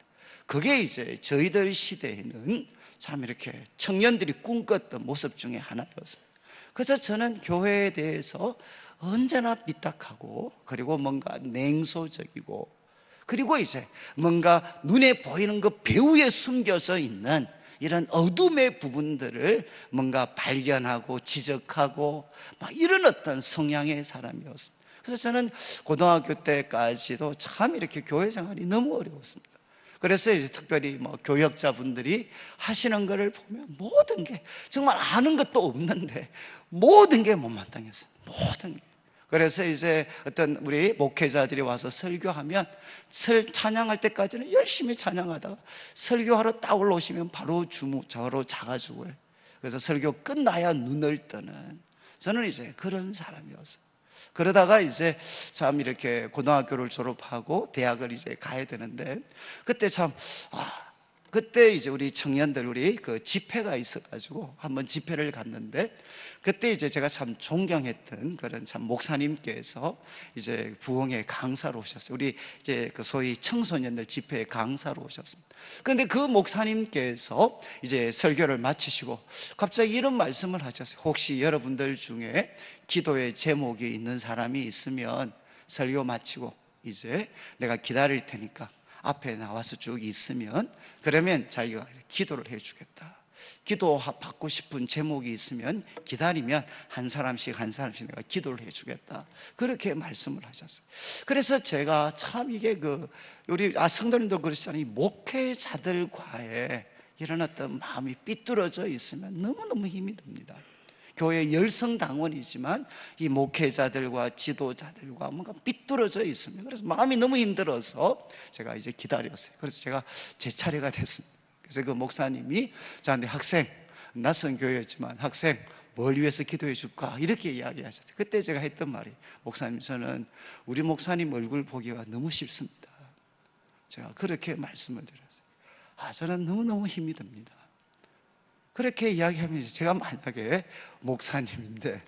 그게 이제 저희들 시대에는 참 이렇게 청년들이 꿈꿨던 모습 중에 하나였습니다. 그래서 저는 교회에 대해서 언제나 삐딱하고 그리고 뭔가 냉소적이고 그리고 이제 뭔가 눈에 보이는 그 배후에 숨겨져 있는 이런 어둠의 부분들을 뭔가 발견하고 지적하고 이런 어떤 성향의 사람이었습니다. 그래서 저는 고등학교 때까지도 참 이렇게 교회 생활이 너무 어려웠습니다. 그래서 이제 특별히 교역자분들이 하시는 거를 보면 모든 게 정말 아는 것도 없는데 모든 게 못마땅했어요. 모든 게. 그래서 이제 어떤 우리 목회자들이 와서 설교하면 찬양할 때까지는 열심히 찬양하다가 설교하러 딱 올라오시면 바로 저로 자가지고 그래서 설교 끝나야 눈을 뜨는 저는 이제 그런 사람이었어요. 그러다가 이제 참 이렇게 고등학교를 졸업하고 대학을 이제 가야 되는데 그때 그때 이제 우리 청년들 우리 그 집회가 있어가지고 한번 집회를 갔는데 그때 이제 제가 참 존경했던 그런 참 목사님께서 이제 부흥회 강사로 오셨어요. 우리 이제 그 소위 청소년들 집회 강사로 오셨습니다. 그런데 그 목사님께서 이제 설교를 마치시고 갑자기 이런 말씀을 하셨어요. 혹시 여러분들 중에 기도의 제목이 있는 사람이 있으면 설교 마치고 이제 내가 기다릴 테니까 앞에 나와서 쭉 있으면 그러면 자기가 기도를 해주겠다. 기도 받고 싶은 제목이 있으면 기다리면 한 사람씩 내가 기도를 해주겠다. 그렇게 말씀을 하셨어요. 그래서 제가 참 이게 우리 성도님도 그러시잖아요. 목회자들과의 이런 어떤 마음이 삐뚤어져 있으면 너무너무 힘이 듭니다. 교회 열성당원이지만 이 목회자들과 지도자들과 뭔가 삐뚤어져 있습니다. 그래서 마음이 너무 힘들어서 제가 이제 기다렸어요. 그래서 제가 제 차례가 됐습니다. 그래서 그 목사님이 저한테 학생, 낯선 교회였지만 학생 뭘 위해서 기도해 줄까 이렇게 이야기하셨어요. 그때 제가 했던 말이 목사님 저는 우리 목사님 얼굴 보기가 너무 싫습니다. 제가 그렇게 말씀을 드렸어요. 저는 너무너무 힘이 듭니다. 그렇게 이야기하면서 제가 만약에 목사님인데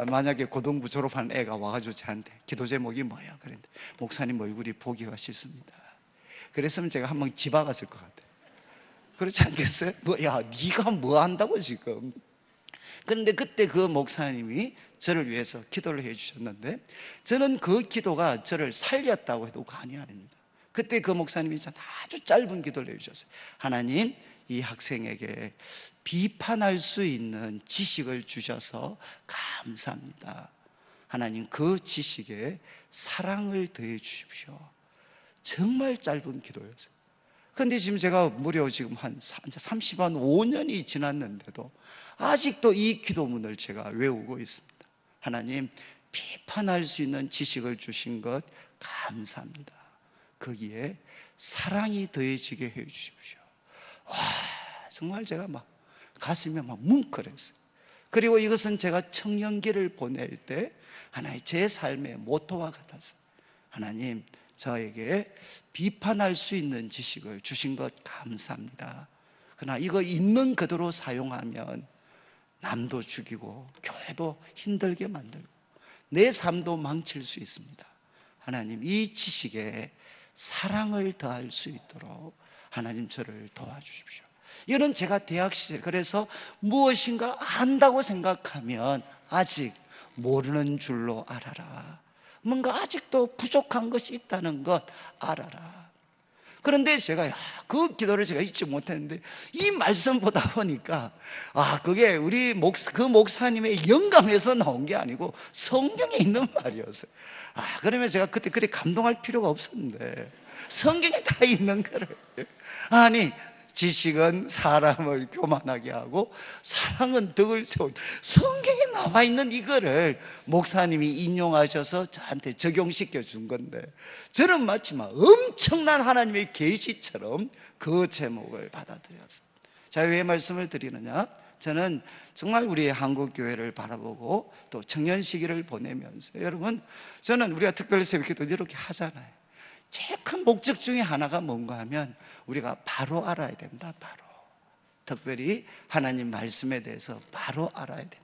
만약에 고등부 졸업한 애가 와가지고 저한테 기도 제목이 뭐야? 그랬는데 목사님 얼굴이 보기가 싫습니다. 그랬으면 제가 한번 집어갔을 것 같아요. 그렇지 않겠어요? 네가 뭐 한다고 지금. 그런데 그때 그 목사님이 저를 위해서 기도를 해주셨는데 저는 그 기도가 저를 살렸다고 해도 과언이 아닙니다. 그때 그 목사님이 저한테 아주 짧은 기도를 해주셨어요. 하나님, 이 학생에게 비판할 수 있는 지식을 주셔서 감사합니다. 하나님 그 지식에 사랑을 더해 주십시오. 정말 짧은 기도였어요. 근데 지금 제가 무려 지금 한 35년이 지났는데도 아직도 이 기도문을 제가 외우고 있습니다. 하나님, 비판할 수 있는 지식을 주신 것 감사합니다. 거기에 사랑이 더해지게 해 주십시오. 와, 정말 제가 막 가슴이 막 뭉클했어요. 그리고 이것은 제가 청년기를 보낼 때 하나의 제 삶의 모토와 같았어요. 하나님, 저에게 비판할 수 있는 지식을 주신 것 감사합니다. 그러나 이거 있는 그대로 사용하면 남도 죽이고 교회도 힘들게 만들고 내 삶도 망칠 수 있습니다. 하나님, 이 지식에 사랑을 더할 수 있도록 하나님 저를 도와주십시오. 이거는 제가 대학 시절, 그래서 무엇인가 안다고 생각하면 아직 모르는 줄로 알아라. 뭔가 아직도 부족한 것이 있다는 것 알아라. 그런데 제가 그 기도를 제가 잊지 못했는데 이 말씀 보다 보니까 그게 우리 그 목사님의 영감에서 나온 게 아니고 성경에 있는 말이었어요. 그러면 제가 그때 그렇게 감동할 필요가 없었는데 성경에 다 있는 거를, 아니, 지식은 사람을 교만하게 하고 사랑은 덕을 세운, 성경에 나와 있는 이거를 목사님이 인용하셔서 저한테 적용시켜 준 건데, 저는 마치 막 엄청난 하나님의 계시처럼 그 제목을 받아들였어요. 자, 왜 말씀을 드리느냐? 저는 정말 우리 한국 교회를 바라보고 또 청년 시기를 보내면서, 여러분, 저는 우리가 특별히 새벽기도 이렇게 하잖아요. 제일 큰 목적 중에 하나가 뭔가 하면 우리가 바로 알아야 된다. 바로, 특별히 하나님 말씀에 대해서 바로 알아야 된다.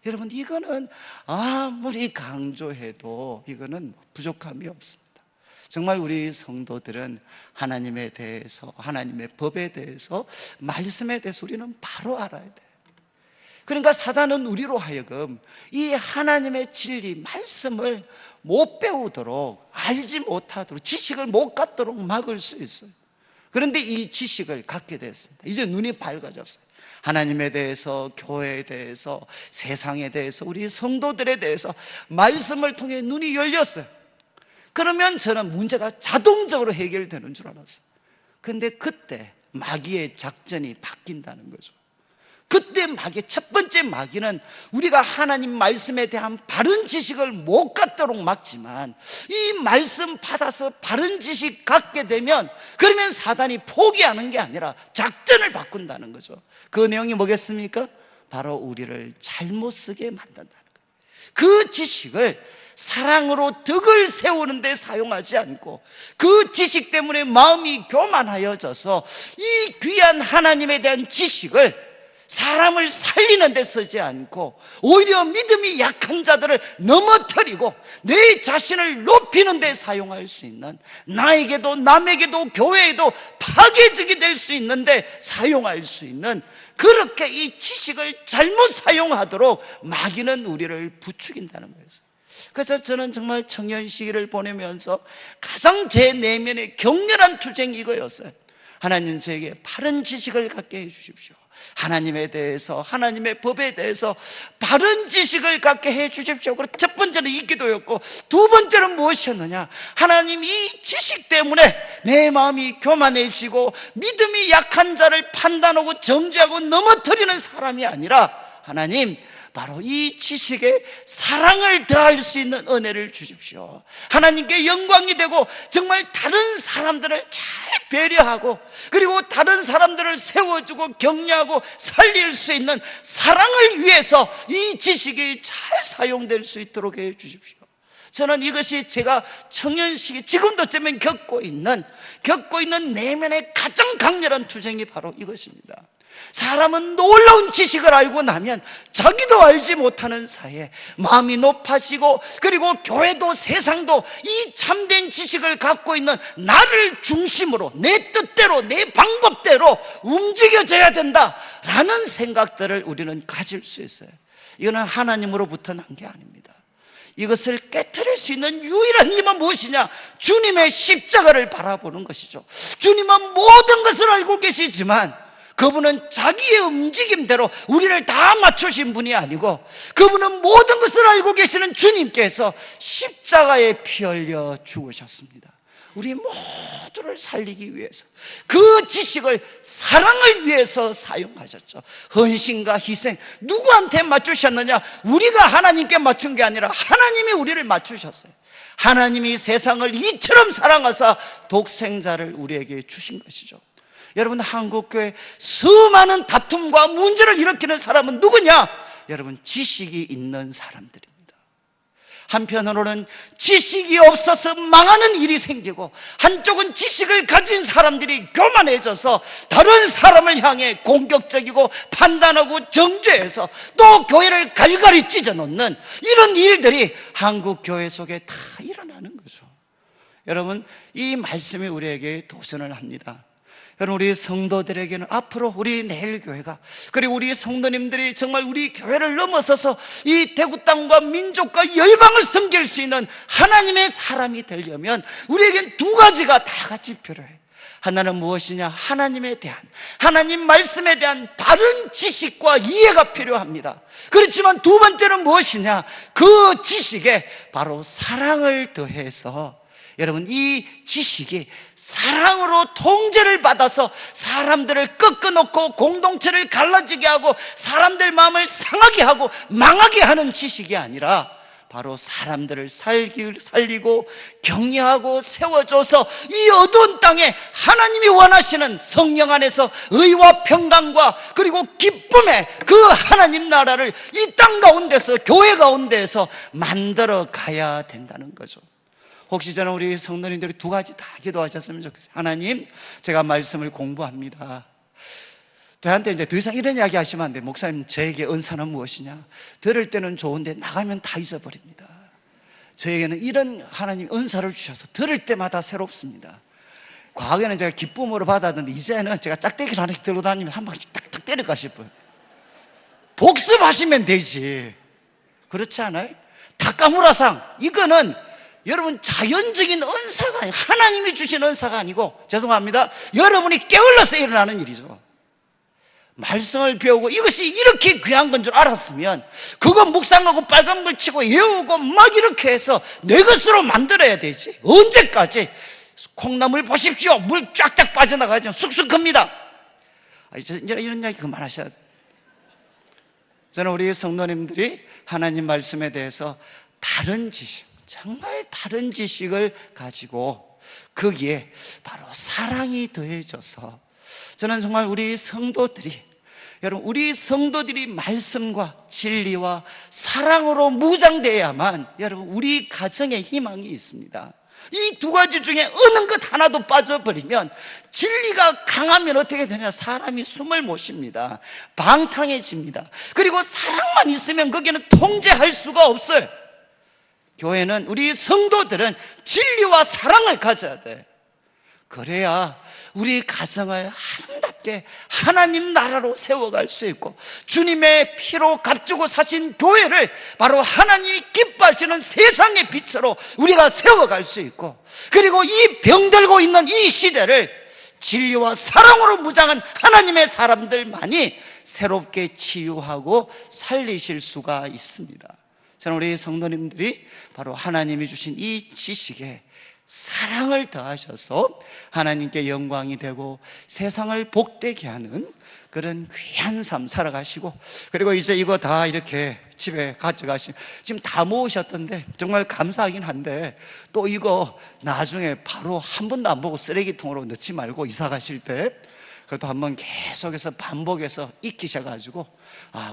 여러분, 이거는 아무리 강조해도 이거는 부족함이 없습니다. 정말 우리 성도들은 하나님에 대해서, 하나님의 법에 대해서, 말씀에 대해서 우리는 바로 알아야 돼요. 그러니까 사단은 우리로 하여금 이 하나님의 진리, 말씀을 못 배우도록, 알지 못하도록, 지식을 못 갖도록 막을 수 있어요. 그런데 이 지식을 갖게 됐습니다. 이제 눈이 밝아졌어요. 하나님에 대해서, 교회에 대해서, 세상에 대해서, 우리 성도들에 대해서 말씀을 통해 눈이 열렸어요. 그러면 저는 문제가 자동적으로 해결되는 줄 알았어요. 근데 그때 마귀의 작전이 바뀐다는 거죠. 그때 첫 번째 마귀는 우리가 하나님 말씀에 대한 바른 지식을 못 갖도록 막지만, 이 말씀 받아서 바른 지식 갖게 되면, 그러면 사단이 포기하는 게 아니라 작전을 바꾼다는 거죠. 그 내용이 뭐겠습니까? 바로 우리를 잘못 쓰게 만든다는 거예요. 그 지식을 사랑으로 덕을 세우는 데 사용하지 않고, 그 지식 때문에 마음이 교만하여져서 이 귀한 하나님에 대한 지식을 사람을 살리는 데 쓰지 않고 오히려 믿음이 약한 자들을 넘어뜨리고 내 자신을 높이는 데 사용할 수 있는, 나에게도 남에게도 교회에도 파괴적이 될 수 있는데 사용할 수 있는, 그렇게 이 지식을 잘못 사용하도록 마귀는 우리를 부추긴다는 거예요. 그래서 저는 정말 청년 시기를 보내면서 가장 제 내면의 격렬한 투쟁이 이거였어요. 하나님, 저에게 바른 지식을 갖게 해 주십시오. 하나님에 대해서, 하나님의 법에 대해서 바른 지식을 갖게 해 주십시오. 그리고 첫 번째는 이 기도였고, 두 번째는 무엇이었느냐? 하나님, 이 지식 때문에 내 마음이 교만해지고 믿음이 약한 자를 판단하고 정죄하고 넘어뜨리는 사람이 아니라, 하나님, 바로 이 지식에 사랑을 더할 수 있는 은혜를 주십시오. 하나님께 영광이 되고 정말 다른 사람들을 잘 배려하고, 그리고 다른 사람들을 세워주고 격려하고 살릴 수 있는 사랑을 위해서 이 지식이 잘 사용될 수 있도록 해 주십시오. 저는 이것이 제가 청년 시기, 지금도 어쩌면 겪고 있는 내면의 가장 강렬한 투쟁이 바로 이것입니다. 사람은 놀라운 지식을 알고 나면 자기도 알지 못하는 사이에 마음이 높아지고, 그리고 교회도 세상도 이 참된 지식을 갖고 있는 나를 중심으로, 내 뜻대로, 내 방법대로 움직여져야 된다라는 생각들을 우리는 가질 수 있어요. 이거는 하나님으로부터 난 게 아닙니다. 이것을 깨트릴 수 있는 유일한 힘은 무엇이냐? 주님의 십자가를 바라보는 것이죠. 주님은 모든 것을 알고 계시지만 그분은 자기의 움직임대로 우리를 다 맞추신 분이 아니고 그분은 모든 것을 알고 계시는 주님께서 십자가에 피 흘려 죽으셨습니다. 우리 모두를 살리기 위해서 그 지식을 사랑을 위해서 사용하셨죠. 헌신과 희생, 누구한테 맞추셨느냐? 우리가 하나님께 맞춘 게 아니라 하나님이 우리를 맞추셨어요. 하나님이 세상을 이처럼 사랑하사 독생자를 우리에게 주신 것이죠. 여러분, 한국교회 수많은 다툼과 문제를 일으키는 사람은 누구냐? 여러분, 지식이 있는 사람들입니다. 한편으로는 지식이 없어서 망하는 일이 생기고, 한쪽은 지식을 가진 사람들이 교만해져서 다른 사람을 향해 공격적이고 판단하고 정죄해서 또 교회를 갈갈이 찢어놓는 이런 일들이 한국교회 속에 다 일어나는 거죠. 여러분, 이 말씀이 우리에게 도전을 합니다. 여러분, 우리 성도들에게는 앞으로 우리 내일교회가, 그리고 우리 성도님들이 정말 우리 교회를 넘어서서 이 대구 땅과 민족과 열방을 섬길 수 있는 하나님의 사람이 되려면 우리에겐 두 가지가 다 같이 필요해. 하나는 무엇이냐? 하나님에 대한, 하나님 말씀에 대한 바른 지식과 이해가 필요합니다. 그렇지만 두 번째는 무엇이냐? 그 지식에 바로 사랑을 더해서, 여러분, 이 지식이 사랑으로 통제를 받아서 사람들을 꺾어놓고 공동체를 갈라지게 하고 사람들 마음을 상하게 하고 망하게 하는 지식이 아니라 바로 사람들을 살리고 격려하고 세워줘서 이 어두운 땅에 하나님이 원하시는 성령 안에서 의와 평강과 그리고 기쁨의 그 하나님 나라를 이 땅 가운데서, 교회 가운데에서 만들어 가야 된다는 거죠. 혹시 저는 우리 성도님들이 두 가지 다 기도하셨으면 좋겠어요. 하나님, 제가 말씀을 공부합니다. 저한테 이제 더 이상 이런 이야기 하시면 안 돼요. 목사님, 저에게 은사는 무엇이냐? 들을 때는 좋은데 나가면 다 잊어버립니다. 저에게는 이런 하나님 은사를 주셔서 들을 때마다 새롭습니다. 과거에는 제가 기쁨으로 받았는데 이제는 제가 짝대기를 하나씩 들고 다니면 한 방씩 딱딱 때릴까 싶어요. 복습하시면 되지. 그렇지 않아요? 다카무라상, 이거는 여러분 자연적인 은사가 아니고, 하나님이 주신 은사가 아니고, 죄송합니다, 여러분이 게을러서 일어나는 일이죠. 말씀을 배우고 이것이 이렇게 귀한 건 줄 알았으면 그거 묵상하고 빨간불 치고 외우고 막 이렇게 해서 내 것으로 만들어야 되지. 언제까지? 콩나물 보십시오, 물 쫙쫙 빠져나가죠. 쑥쑥합니다. 이제 이런 이야기 그만하셔야 돼요. 저는 우리 성도님들이 하나님 말씀에 대해서 바른 지식, 정말 바른 지식을 가지고 거기에 바로 사랑이 더해져서, 저는 정말 우리 성도들이, 여러분, 우리 성도들이 말씀과 진리와 사랑으로 무장되어야만 여러분 우리 가정에 희망이 있습니다. 이 두 가지 중에 어느 것 하나도 빠져버리면, 진리가 강하면 어떻게 되냐? 사람이 숨을 못 쉽니다. 방탕해집니다. 그리고 사랑만 있으면 거기는 통제할 수가 없어요. 교회는, 우리 성도들은 진리와 사랑을 가져야 돼. 그래야 우리 가정을 아름답게 하나님 나라로 세워갈 수 있고, 주님의 피로 값주고 사신 교회를 바로 하나님이 기뻐하시는 세상의 빛으로 우리가 세워갈 수 있고, 그리고 이 병들고 있는 이 시대를 진리와 사랑으로 무장한 하나님의 사람들만이 새롭게 치유하고 살리실 수가 있습니다. 저는 우리 성도님들이 바로 하나님이 주신 이 지식에 사랑을 더하셔서 하나님께 영광이 되고 세상을 복되게 하는 그런 귀한 삶 살아가시고, 그리고 이제 이거 다 이렇게 집에 가져가시면, 지금 다 모으셨던데 정말 감사하긴 한데, 또 이거 나중에 바로 한 번도 안 보고 쓰레기통으로 넣지 말고 이사 가실 때 그래도 한번 계속해서 반복해서 익히셔가지고,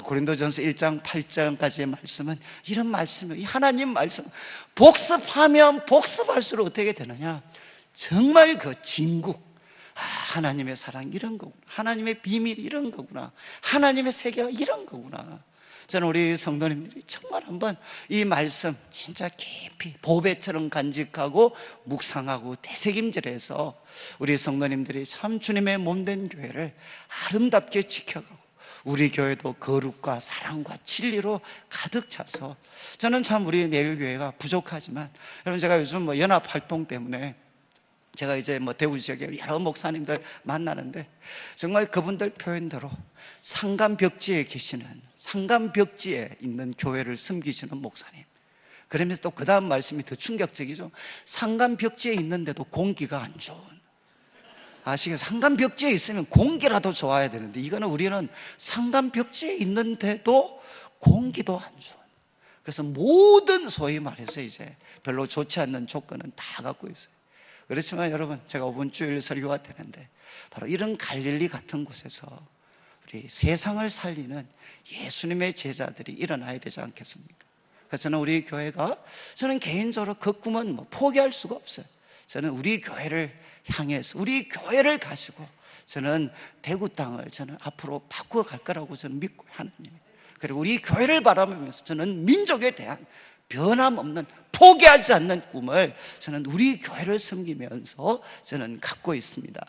고린도전서 1장 8장까지의 말씀은 이런 말씀이에요. 이 하나님 말씀 복습하면 복습할수록 어떻게 되느냐? 정말 그 진국, 하나님의 사랑 이런 거구나, 하나님의 비밀이 이런 거구나, 하나님의 세계가 이런 거구나. 저는 우리 성도님들이 정말 한번 이 말씀 진짜 깊이 보배처럼 간직하고 묵상하고 되새김질해서 우리 성도님들이 참 주님의 몸된 교회를 아름답게 지켜가고, 우리 교회도 거룩과 사랑과 진리로 가득 차서, 저는 참 우리 내일교회가 부족하지만, 여러분, 제가 요즘 연합 활동 때문에 제가 이제 뭐 대구 지역에 여러 목사님들 만나는데 정말 그분들 표현대로 산간벽지에 계시는, 산간벽지에 있는 교회를 섬기시는 목사님. 그러면서 또 그 다음 말씀이 더 충격적이죠. 산간벽지에 있는데도 공기가 안 좋은, 아시겠어요? 산간벽지에 있으면 공기라도 좋아야 되는데, 이거는 우리는 산간벽지에 있는데도 공기도 안 좋은, 그래서 모든 소위 말해서 이제 별로 좋지 않는 조건은 다 갖고 있어요. 그렇지만 여러분, 제가 이번 주일 설교가 되는데 바로 이런 갈릴리 같은 곳에서 우리 세상을 살리는 예수님의 제자들이 일어나야 되지 않겠습니까? 그래서 저는 우리 교회가, 저는 개인적으로 그 꿈은 뭐 포기할 수가 없어요. 저는 우리 교회를 향해서, 우리 교회를 가지고 저는 대구 땅을 저는 앞으로 바꾸어 갈 거라고 저는 믿고, 하나님, 그리고 우리 교회를 바라보면서 저는 민족에 대한 변함없는, 포기하지 않는 꿈을 저는 우리 교회를 섬기면서 저는 갖고 있습니다.